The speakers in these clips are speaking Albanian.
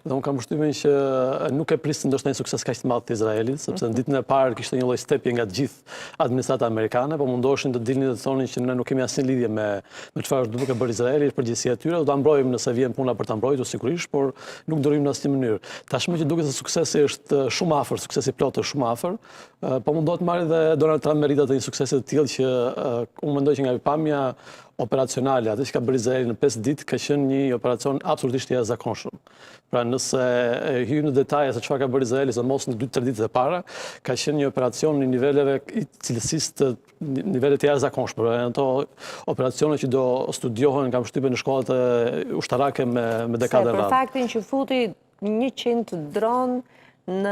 Dhe unë kam përshtypjen që nuk e prisë ndoshta një sukses kaq të madh të Izraelit, sepse në ditën e parë kishte një lloj stepje nga të gjithë administrata amerikane, po mundoshin të dilnin dhe të thonin që ne nuk kemi asnjë lidhje me çfarë është duke bërë Izraeli, është përgjegjësia e tyre, do ta mbrojmë nëse vjen puna për ta mbrojtur sigurisht, por nuk do rrim në asnjë mënyrë. Tashmë që duket se suksesi është shumë afër, suksesi plot është shumë afër, po mundohet marrë dhe Donald Trump meritat një suksesi të tillë që unë mendoj që nga pamja operacionale, atë që ka bërë Izraeli në 5 ditë, ka qenë një operacion absolutisht i jashtëzakonshëm. Pra nëse hyjmë në detaje se çfarë ka bërë Izraeli, se mos në 2-3 ditët e para, ka qenë një operacion në niveleve i cilësisë të nivelet të jashtëzakonshme. Pra ato operacione që do studiohen nga përshtypjen në shkollat ushtarake me dekada radhë. Për faktin që futi 100 dron në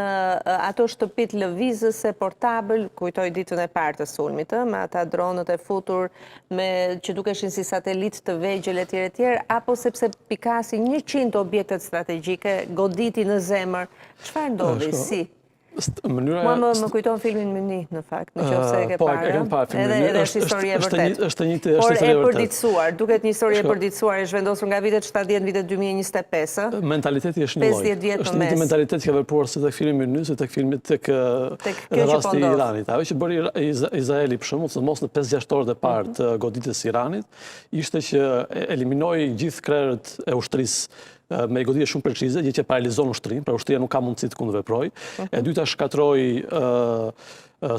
ato shtëpit lëvizëse portabël, kujtoj ditën e parë të sulmit, me ata dronët e futur që dukeshin si satelit të vegjël e tjerë, apo sepse pikasi 100 objektet strategjike, goditi në zemër, çfarë ndodhi, si? Mua më kujton filmin Mini, në fakt, në qoftë se e ke parë. Po, e kam parë filmin Mini. Edhe është histori e vërtet. Është një Por histori e e vërtet. përditësuar, duket një histori e përditësuar, e zhvendosur nga vitet 70, vitet 2025. Mentaliteti është një lloj. 50 vjet Është në mes. një mentalitet që ka vepruar si tek filmi Mini, si tek filmi tek rasti i Iranit. Ajo që bëri Izraeli për shembull, mos në 5-6 orët e parë të goditjes së Iranit, ishte që eliminoi gjithë krerët e ushtrisë me goditje shumë precize, gjë që paralizon ushtrinë, pra ushtria nuk ka mundësi të kundërveprojë. E dyta shkatroi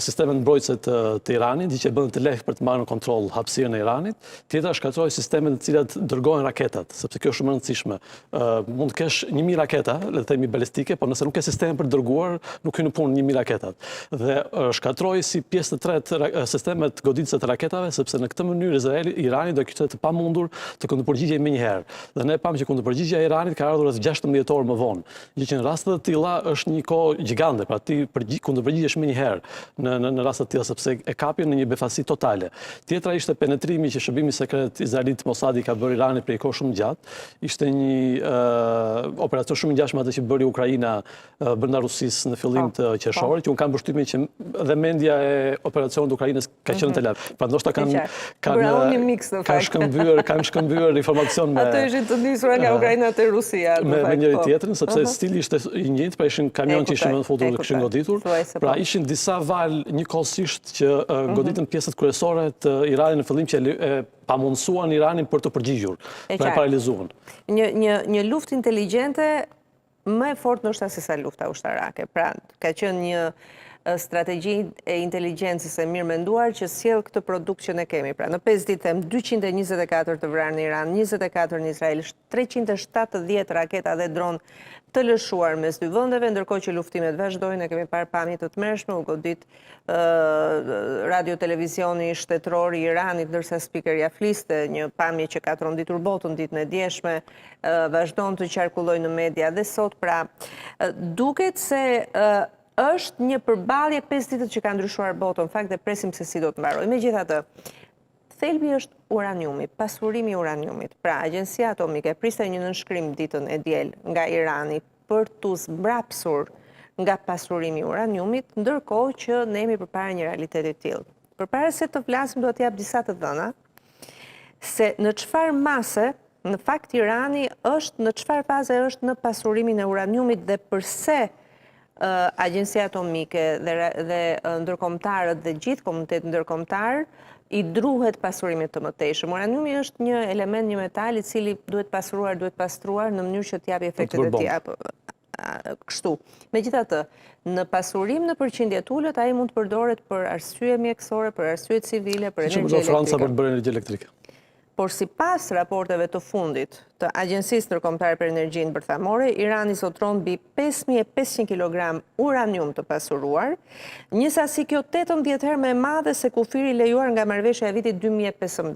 sistemet mbrojtëse të Iranit, gjë që bën të lehtë për të marrë në kontroll hapësirën e Iranit. Tjetra shkatroi sistemet në të cilat dërgohen raketat, sepse kjo është shumë e rëndësishme. Mund të kesh 1000 raketa, le të themi balistike, por nëse nuk ke sisteme për të dërguar, nuk hyn në punë 1000 raketat. Dhe shkatroi si pjesë të tretë sistemet goditëse të raketave, sepse në këtë mënyrë Irani do kishte të pamundur të kundërpërgjigjej menjëherë. Dhe ne pam që kundërpërgjigjja e Iranit ka ardhur rreth 16 orë më vonë. Gjë që në raste të tilla është një kohë gjigande, pra ti kundërpërgjigjesh menjëherë në raste të tilla sepse e kapin në një befasi totale. Tjetra ishte penetrimi që shërbimi sekret izraelit Mossadi ka bërë Iranit prej kohë shumë gjatë. Ishte një operacion shumë i ngjashëm atë që bëri Ukraina brenda Rusisë në fillim të qershorit, që unë kam përshtypjen që dhe mendja e operacionit të Ukrainës ka qenë të lartë. Pra ndoshta kanë shkëmbyer informacion me ato ishin të nisura nga Ukraina te Rusia me njëri tjetrin, sepse stili ishte i njëjtë, pra ishin kamion që ishin futur dhe kishin goditur. Pra ishin disa valë njëkohësisht që goditën pjesët kryesore të Iranit në fillim që e pamundsuan Iranin për të përgjigjur, pra e paralizuan. Një luftë inteligjente më e fortë ndoshta se sa lufta ushtarake. Pra ka qenë një strategji e inteligjencës e mirë menduar që sjell këtë produkt që ne kemi. Pra në 5 ditë them 224 të vrarë në Iran, 24 në Izrael, 370 raketa dhe dron të lëshuar mes dy vendeve, ndërkohë që luftimet vazhdojnë, ne kemi parë pamje të tmerrshme, u godit radio-televizioni shtetëror i Iranit, ndërsa spikerja fliste, një pamje që ka tronditur botën ditën e djeshme, vazhdon të qarkullojë në media dhe sot. Pra duket se është një përballje 5 ditët që ka ndryshuar botën, në fakt dhe presim se si do të mbarojë. Megjithatë, thelbi është uraniumi, pasurimi i uraniumit. Pra, Agjencia Atomike priste një nënshkrim ditën e diel nga Irani për të zbrapsur nga pasurimi i uraniumit, ndërkohë që ne jemi përpara një realiteti të tillë. Përpara se të flasim, do të jap disa të dhëna se në çfarë mase, në fakt Irani është në çfarë faze është në pasurimin e uraniumit dhe pse Agjencia Atomike dhe ndërkombëtarët dhe gjithë komuniteti ndërkombëtar i druhet pasurimit të mëtejshëm. Uraniumi është një element, një metal i cili duhet pasuruar, duhet pastruar në mënyrë që të japë efektet e tij. Kështu. Megjithatë, në pasurim në përqindje të ulët, ai mund të përdoret për arsye mjekësore, për arsye civile, për energji elektrike. Franca për të bërë energji elektrike. Por sipas raporteve të fundit të Agjencisë Ndërkombëtare për Energjinë Bërthamore, Irani zotron mbi 5500 kg uranium të pasuruar, një sasi kjo 18 herë më e madhe se kufiri lejuar nga marrëveshja e vitit 2015.